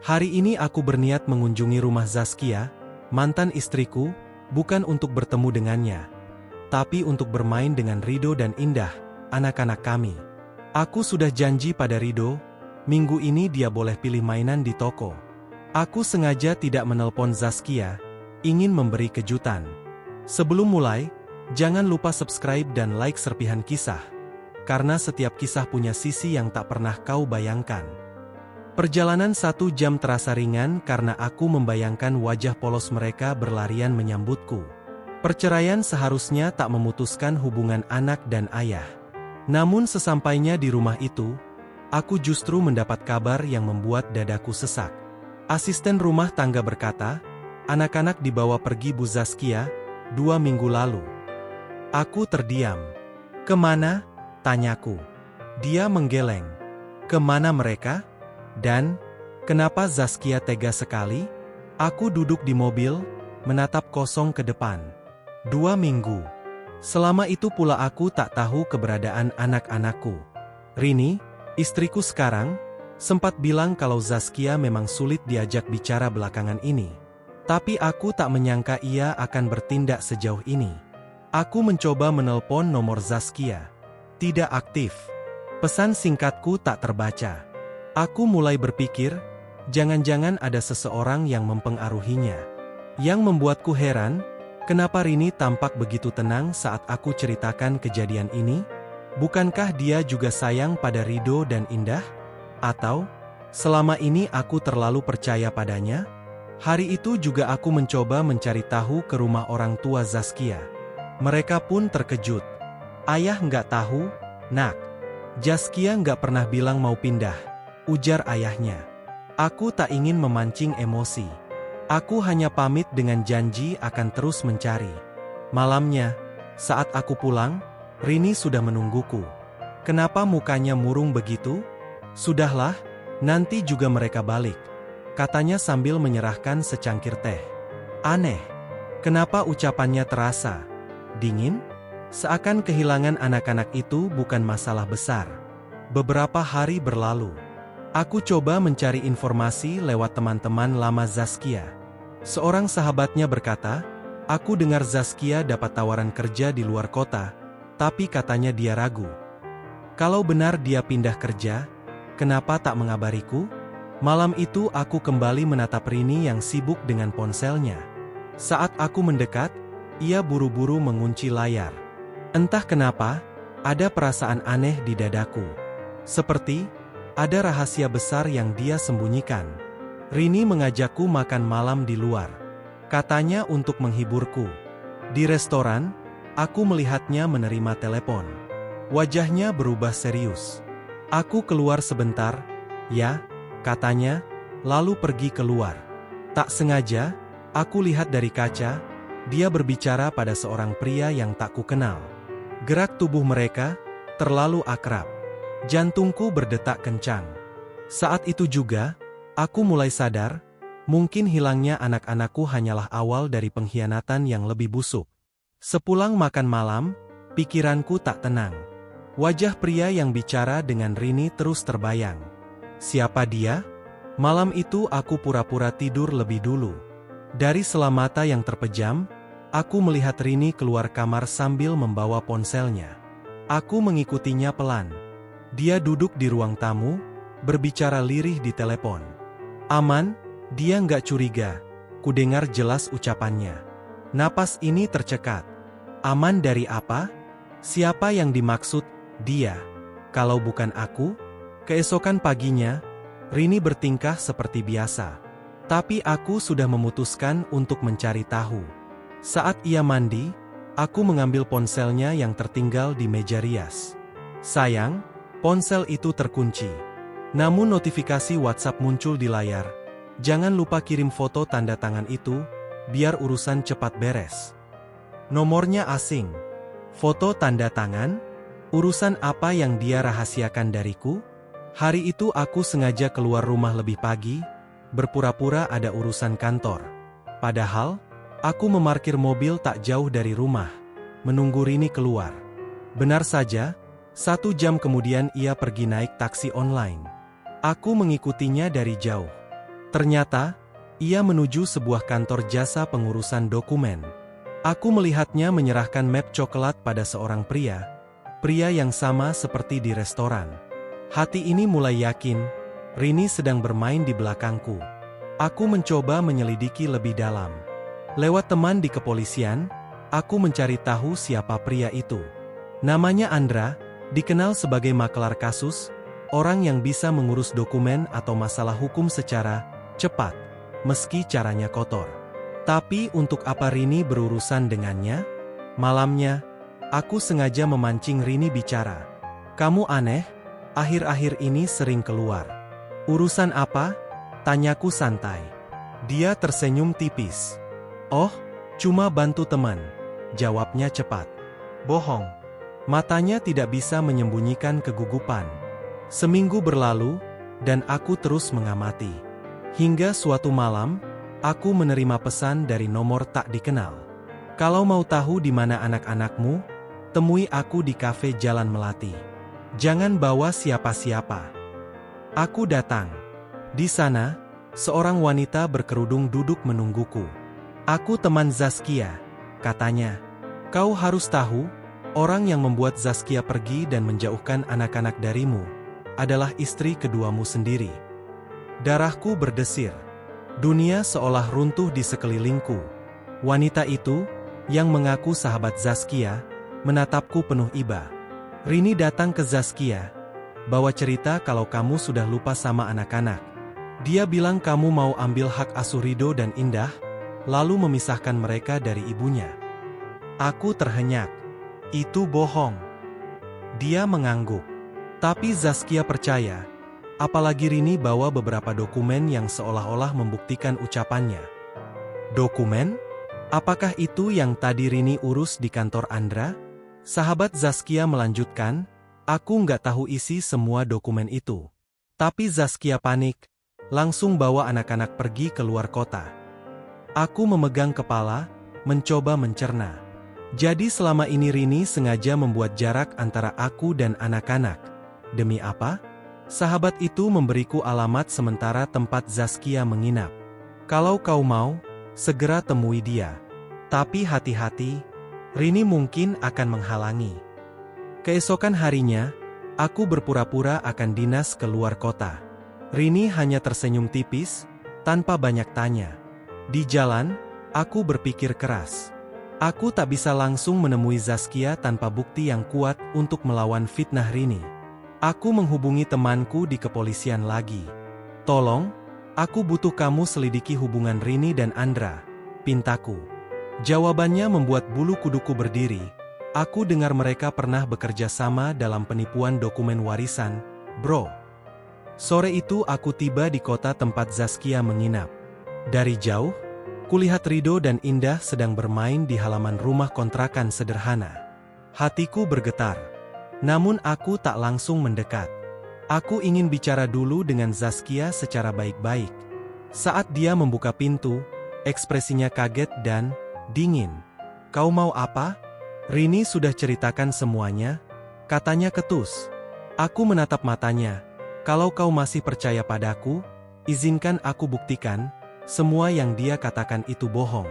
Hari ini aku berniat mengunjungi rumah Zaskia, mantan istriku, bukan untuk bertemu dengannya, tapi untuk bermain dengan Rido dan Indah, anak-anak kami. Aku sudah janji pada Rido, minggu ini dia boleh pilih mainan di toko. Aku sengaja tidak menelpon Zaskia, ingin memberi kejutan. Sebelum mulai, jangan lupa subscribe dan like serpihan kisah, karena setiap kisah punya sisi yang tak pernah kau bayangkan. Perjalanan 1 jam terasa ringan karena aku membayangkan wajah polos mereka berlarian menyambutku. Perceraian seharusnya tak memutuskan hubungan anak dan ayah. Namun sesampainya di rumah itu, aku justru mendapat kabar yang membuat dadaku sesak. Asisten rumah tangga berkata, anak-anak dibawa pergi Bu Zaskia 2 minggu lalu. Aku terdiam. Kemana? Tanyaku. Dia menggeleng. Kemana mereka? Dan, kenapa Zaskia tega sekali? Aku duduk di mobil, menatap kosong ke depan. 2 minggu. Selama itu pula aku tak tahu keberadaan anak-anakku. Rini, istriku sekarang, sempat bilang kalau Zaskia memang sulit diajak bicara belakangan ini. Tapi aku tak menyangka ia akan bertindak sejauh ini. Aku mencoba menelpon nomor Zaskia. Tidak aktif. Pesan singkatku tak terbaca. Aku mulai berpikir, jangan-jangan ada seseorang yang mempengaruhinya. Yang membuatku heran, kenapa Rini tampak begitu tenang saat aku ceritakan kejadian ini? Bukankah dia juga sayang pada Rido dan Indah? Atau, selama ini aku terlalu percaya padanya? Hari itu juga aku mencoba mencari tahu ke rumah orang tua Zaskia. Mereka pun terkejut. Ayah nggak tahu, Nak. Zaskia nggak pernah bilang mau pindah, ujar ayahnya. Aku tak ingin memancing emosi. Aku hanya pamit dengan janji akan terus mencari. Malamnya, saat aku pulang, Rini sudah menungguku. Kenapa mukanya murung begitu? Sudahlah, nanti juga mereka balik, katanya sambil menyerahkan secangkir teh. Aneh, kenapa ucapannya terasa dingin? Seakan kehilangan anak-anak itu bukan masalah besar. Beberapa hari berlalu. Aku coba mencari informasi lewat teman-teman lama Zaskia. Seorang sahabatnya berkata, aku dengar Zaskia dapat tawaran kerja di luar kota, tapi katanya dia ragu. Kalau benar dia pindah kerja, kenapa tak mengabariku? Malam itu aku kembali menatap Rini yang sibuk dengan ponselnya. Saat aku mendekat, ia buru-buru mengunci layar. Entah kenapa, ada perasaan aneh di dadaku. Seperti ada rahasia besar yang dia sembunyikan. Rini mengajakku makan malam di luar. Katanya untuk menghiburku. Di restoran, aku melihatnya menerima telepon. Wajahnya berubah serius. Aku keluar sebentar, ya, katanya, lalu pergi keluar. Tak sengaja, aku lihat dari kaca, dia berbicara pada seorang pria yang tak kukenal. Gerak tubuh mereka terlalu akrab. Jantungku berdetak kencang. Saat itu juga, aku mulai sadar, mungkin hilangnya anak-anakku hanyalah awal dari pengkhianatan yang lebih busuk. Sepulang makan malam, pikiranku tak tenang. Wajah pria yang bicara dengan Rini terus terbayang. Siapa dia? Malam itu aku pura-pura tidur lebih dulu. Dari sela mata yang terpejam, aku melihat Rini keluar kamar sambil membawa ponselnya. Aku mengikutinya pelan. Dia duduk di ruang tamu, berbicara lirih di telepon. Aman, dia nggak curiga. Kudengar jelas ucapannya. Napas ini tercekat. Aman dari apa? Siapa yang dimaksud dia? Kalau bukan aku? Keesokan paginya, Rini bertingkah seperti biasa. Tapi aku sudah memutuskan untuk mencari tahu. Saat ia mandi, aku mengambil ponselnya yang tertinggal di meja rias. Sayang, ponsel itu terkunci. Namun notifikasi WhatsApp muncul di layar. Jangan lupa kirim foto tanda tangan itu, biar urusan cepat beres. Nomornya asing. Foto tanda tangan? Urusan apa yang dia rahasiakan dariku? Hari itu aku sengaja keluar rumah lebih pagi, berpura-pura ada urusan kantor. Padahal, aku memarkir mobil tak jauh dari rumah, menunggu Rini keluar. Benar saja, 1 jam kemudian ia pergi naik taksi online. Aku mengikutinya dari jauh. Ternyata, ia menuju sebuah kantor jasa pengurusan dokumen. Aku melihatnya menyerahkan map coklat pada seorang pria yang sama seperti di restoran. Hati ini mulai yakin, Rini sedang bermain di belakangku. Aku mencoba menyelidiki lebih dalam. Lewat teman di kepolisian, aku mencari tahu siapa pria itu. Namanya Andra, dikenal sebagai makelar kasus, orang yang bisa mengurus dokumen atau masalah hukum secara cepat, meski caranya kotor. Tapi untuk apa Rini berurusan dengannya? Malamnya, aku sengaja memancing Rini bicara. Kamu aneh, akhir-akhir ini sering keluar. Urusan apa? Tanyaku santai. Dia tersenyum tipis. Oh, cuma bantu teman. Jawabnya cepat. Bohong. Matanya tidak bisa menyembunyikan kegugupan. Seminggu berlalu, dan aku terus mengamati. Hingga suatu malam, aku menerima pesan dari nomor tak dikenal. Kalau mau tahu di mana anak-anakmu, temui aku di kafe Jalan Melati. Jangan bawa siapa-siapa. Aku datang. Di sana, seorang wanita berkerudung duduk menungguku. Aku teman Zaskia, katanya. Kau harus tahu, orang yang membuat Zaskia pergi dan menjauhkan anak-anak darimu, adalah istri keduamu sendiri. Darahku berdesir. Dunia seolah runtuh di sekelilingku. Wanita itu, yang mengaku sahabat Zaskia, menatapku penuh iba. Rini datang ke Zaskia, bawa cerita kalau kamu sudah lupa sama anak-anak. Dia bilang kamu mau ambil hak asuh Rido dan Indah, lalu memisahkan mereka dari ibunya. Aku terhenyak. Itu bohong. Dia mengangguk. Tapi Zaskia percaya. Apalagi Rini bawa beberapa dokumen yang seolah-olah membuktikan ucapannya. Dokumen? Apakah itu yang tadi Rini urus di kantor Andra? Sahabat Zaskia melanjutkan, aku nggak tahu isi semua dokumen itu. Tapi Zaskia panik, langsung bawa anak-anak pergi ke luar kota. Aku memegang kepala, mencoba mencerna. Jadi selama ini Rini sengaja membuat jarak antara aku dan anak-anak. Demi apa? Sahabat itu memberiku alamat sementara tempat Zaskia menginap. Kalau kau mau, segera temui dia. Tapi hati-hati, Rini mungkin akan menghalangi. Keesokan harinya, aku berpura-pura akan dinas ke luar kota. Rini hanya tersenyum tipis, tanpa banyak tanya. Di jalan, aku berpikir keras. Aku tak bisa langsung menemui Zaskia tanpa bukti yang kuat untuk melawan fitnah Rini. Aku menghubungi temanku di kepolisian lagi. Tolong, aku butuh kamu selidiki hubungan Rini dan Andra, pintaku. Jawabannya membuat bulu kuduku berdiri. Aku dengar mereka pernah bekerja sama dalam penipuan dokumen warisan, bro. Sore itu aku tiba di kota tempat Zaskia menginap. Dari jauh, kulihat Rido dan Indah sedang bermain di halaman rumah kontrakan sederhana. Hatiku bergetar. Namun aku tak langsung mendekat. Aku ingin bicara dulu dengan Zaskia secara baik-baik. Saat dia membuka pintu, ekspresinya kaget dan dingin. Kau mau apa? Rini sudah ceritakan semuanya, katanya ketus. Aku menatap matanya. Kalau kau masih percaya padaku, izinkan aku buktikan, semua yang dia katakan itu bohong.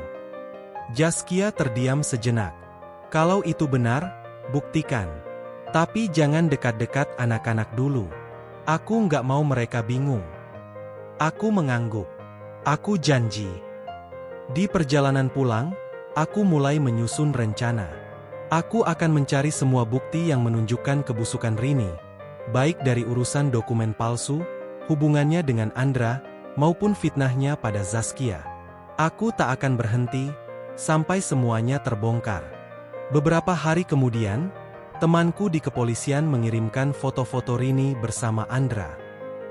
Zaskia terdiam sejenak. Kalau itu benar, buktikan. Tapi jangan dekat-dekat anak-anak dulu. Aku nggak mau mereka bingung. Aku mengangguk. Aku janji. Di perjalanan pulang, aku mulai menyusun rencana. Aku akan mencari semua bukti yang menunjukkan kebusukan Rini, baik dari urusan dokumen palsu, hubungannya dengan Andra, maupun fitnahnya pada Zaskia. Aku tak akan berhenti, sampai semuanya terbongkar. Beberapa hari kemudian, temanku di kepolisian mengirimkan foto-foto Rini bersama Andra.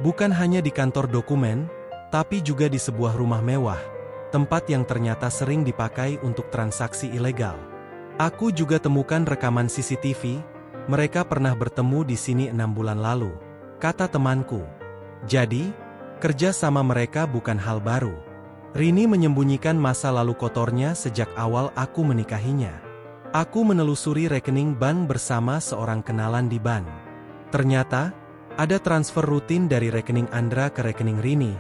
Bukan hanya di kantor dokumen, tapi juga di sebuah rumah mewah, tempat yang ternyata sering dipakai untuk transaksi ilegal. Aku juga temukan rekaman CCTV, mereka pernah bertemu di sini 6 bulan lalu, kata temanku. Jadi, kerja sama mereka bukan hal baru. Rini menyembunyikan masa lalu kotornya sejak awal aku menikahinya. Aku menelusuri rekening bank bersama seorang kenalan di bank. Ternyata, ada transfer rutin dari rekening Andra ke rekening Rini,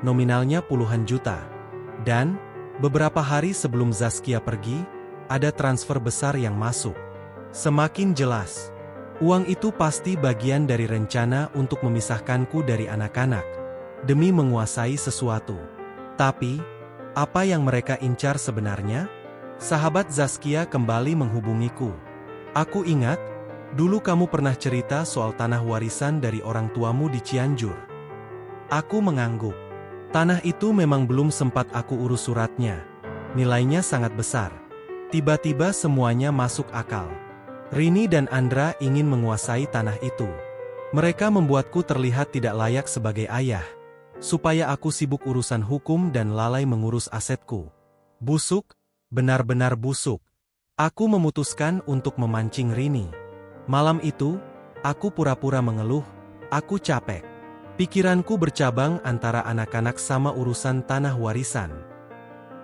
nominalnya puluhan juta. Dan, beberapa hari sebelum Zaskia pergi, ada transfer besar yang masuk. Semakin jelas, uang itu pasti bagian dari rencana untuk memisahkanku dari anak-anak, demi menguasai sesuatu. Tapi, apa yang mereka incar sebenarnya? Sahabat Zaskia kembali menghubungiku. Aku ingat, dulu kamu pernah cerita soal tanah warisan dari orang tuamu di Cianjur. Aku mengangguk. Tanah itu memang belum sempat aku urus suratnya. Nilainya sangat besar. Tiba-tiba semuanya masuk akal. Rini dan Andra ingin menguasai tanah itu. Mereka membuatku terlihat tidak layak sebagai ayah, supaya aku sibuk urusan hukum dan lalai mengurus asetku. Busuk, benar-benar busuk. Aku memutuskan untuk memancing Rini. Malam itu, aku pura-pura mengeluh, aku capek. Pikiranku bercabang antara anak-anak sama urusan tanah warisan.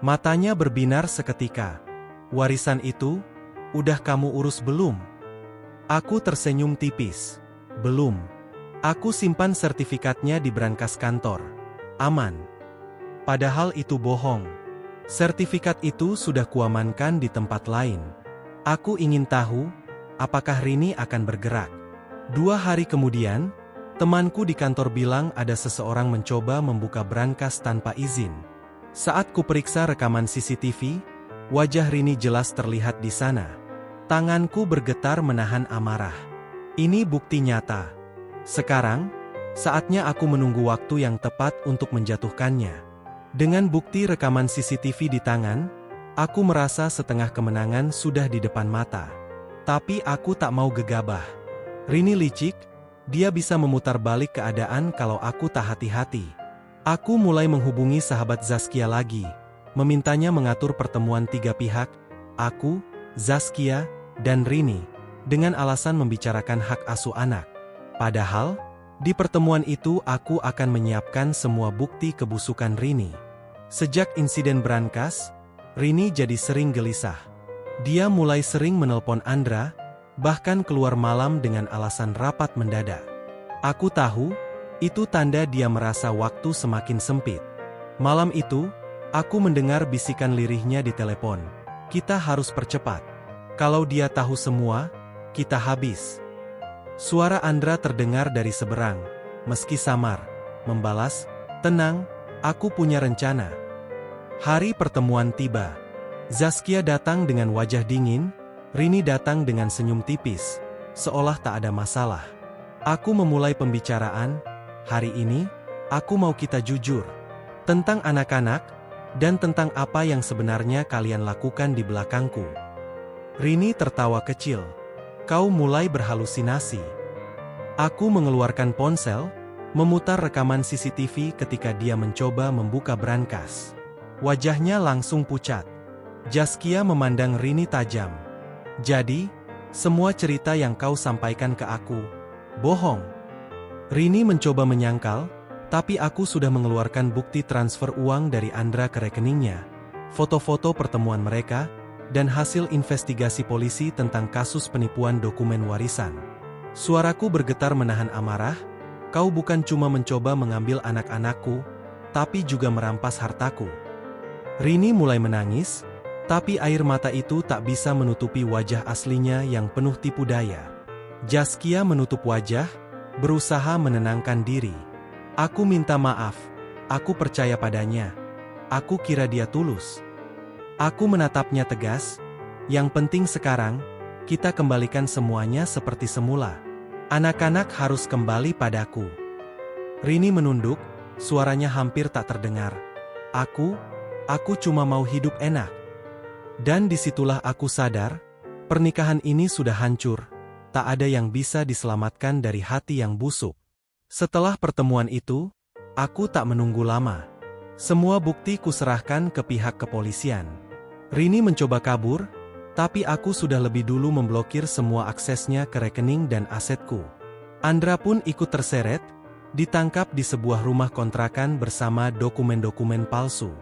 Matanya berbinar seketika. Warisan itu, udah kamu urus belum? Aku tersenyum tipis. Belum. Aku simpan sertifikatnya di brankas kantor. Aman. Padahal itu bohong. Sertifikat itu sudah kuamankan di tempat lain. Aku ingin tahu, apakah Rini akan bergerak. 2 hari kemudian, temanku di kantor bilang ada seseorang mencoba membuka brankas tanpa izin. Saat kuperiksa rekaman CCTV, wajah Rini jelas terlihat di sana. Tanganku bergetar menahan amarah. Ini bukti nyata. Sekarang, saatnya aku menunggu waktu yang tepat untuk menjatuhkannya. Dengan bukti rekaman CCTV di tangan, aku merasa setengah kemenangan sudah di depan mata. Tapi aku tak mau gegabah. Rini licik, dia bisa memutar balik keadaan kalau aku tak hati-hati. Aku mulai menghubungi sahabat Zaskia lagi, memintanya mengatur pertemuan 3 pihak, aku, Zaskia, dan Rini, dengan alasan membicarakan hak asuh anak. Padahal, di pertemuan itu aku akan menyiapkan semua bukti kebusukan Rini. Sejak insiden brankas, Rini jadi sering gelisah. Dia mulai sering menelpon Andra, bahkan keluar malam dengan alasan rapat mendadak. Aku tahu, itu tanda dia merasa waktu semakin sempit. Malam itu, aku mendengar bisikan lirihnya di telepon. Kita harus percepat. Kalau dia tahu semua, kita habis. Suara Andra terdengar dari seberang, meski samar, membalas, "Tenang, aku punya rencana." Hari pertemuan tiba. Zaskia datang dengan wajah dingin, Rini datang dengan senyum tipis, seolah tak ada masalah. Aku memulai pembicaraan, "Hari ini, aku mau kita jujur. Tentang anak-anak, dan tentang apa yang sebenarnya kalian lakukan di belakangku." Rini tertawa kecil. "Kau mulai berhalusinasi." Aku mengeluarkan ponsel, memutar rekaman CCTV ketika dia mencoba membuka brankas. Wajahnya langsung pucat. Zaskia memandang Rini tajam. "Jadi, semua cerita yang kau sampaikan ke aku, bohong?" Rini mencoba menyangkal, tapi aku sudah mengeluarkan bukti transfer uang dari Andra ke rekeningnya, foto-foto pertemuan mereka, dan hasil investigasi polisi tentang kasus penipuan dokumen warisan. Suaraku bergetar menahan amarah, "Kau bukan cuma mencoba mengambil anak-anakku, tapi juga merampas hartaku." Rini mulai menangis, tapi air mata itu tak bisa menutupi wajah aslinya yang penuh tipu daya. Zaskia menutup wajah, berusaha menenangkan diri. "Aku minta maaf, aku percaya padanya. Aku kira dia tulus." Aku menatapnya tegas, "Yang penting sekarang, kita kembalikan semuanya seperti semula. Anak-anak harus kembali padaku." Rini menunduk, suaranya hampir tak terdengar. Aku cuma mau hidup enak." Dan disitulah aku sadar, pernikahan ini sudah hancur, tak ada yang bisa diselamatkan dari hati yang busuk. Setelah pertemuan itu, aku tak menunggu lama. Semua bukti kuserahkan ke pihak kepolisian. Rini mencoba kabur, tapi aku sudah lebih dulu memblokir semua aksesnya ke rekening dan asetku. Andra pun ikut terseret, ditangkap di sebuah rumah kontrakan bersama dokumen-dokumen palsu.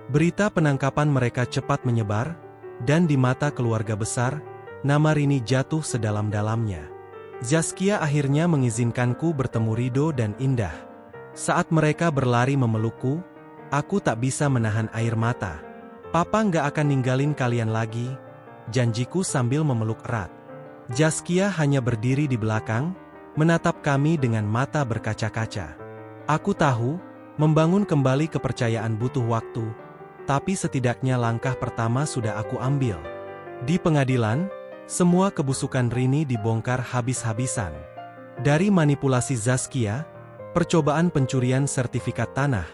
Berita penangkapan mereka cepat menyebar, dan di mata keluarga besar, nama Rini jatuh sedalam-dalamnya. Zaskia akhirnya mengizinkanku bertemu Rido dan Indah. Saat mereka berlari memelukku, aku tak bisa menahan air mata. Papa nggak akan ninggalin kalian lagi, janjiku sambil memeluk erat. Zaskia hanya berdiri di belakang, menatap kami dengan mata berkaca-kaca. Aku tahu, membangun kembali kepercayaan butuh waktu, tapi setidaknya langkah pertama sudah aku ambil. Di pengadilan, semua kebusukan Rini dibongkar habis-habisan. Dari manipulasi Zaskia, percobaan pencurian sertifikat tanah,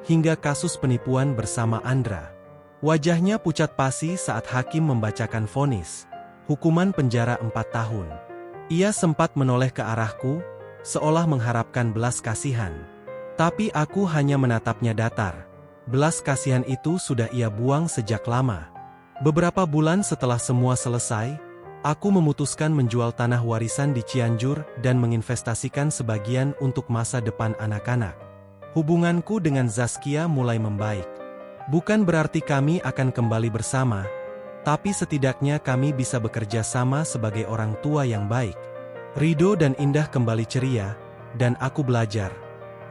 hingga kasus penipuan bersama Andra. Wajahnya pucat pasi saat hakim membacakan vonis, hukuman penjara 4 tahun. Ia sempat menoleh ke arahku, seolah mengharapkan belas kasihan. Tapi aku hanya menatapnya datar. Belas kasihan itu sudah ia buang sejak lama. Beberapa bulan setelah semua selesai, aku memutuskan menjual tanah warisan di Cianjur dan menginvestasikan sebagian untuk masa depan anak-anak. Hubunganku dengan Zaskia mulai membaik. Bukan berarti kami akan kembali bersama, tapi setidaknya kami bisa bekerja sama sebagai orang tua yang baik. Rido dan Indah kembali ceria, dan aku belajar.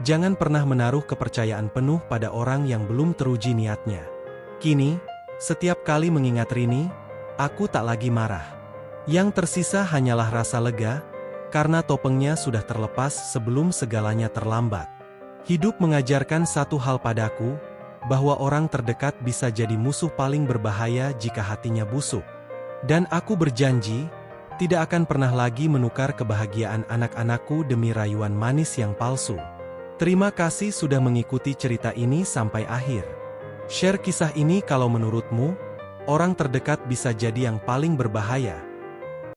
Jangan pernah menaruh kepercayaan penuh pada orang yang belum teruji niatnya. Kini, setiap kali mengingat Rini, aku tak lagi marah. Yang tersisa hanyalah rasa lega, karena topengnya sudah terlepas sebelum segalanya terlambat. Hidup mengajarkan satu hal padaku, bahwa orang terdekat bisa jadi musuh paling berbahaya jika hatinya busuk. Dan aku berjanji, tidak akan pernah lagi menukar kebahagiaan anak-anakku demi rayuan manis yang palsu. Terima kasih sudah mengikuti cerita ini sampai akhir. Share kisah ini kalau menurutmu, orang terdekat bisa jadi yang paling berbahaya.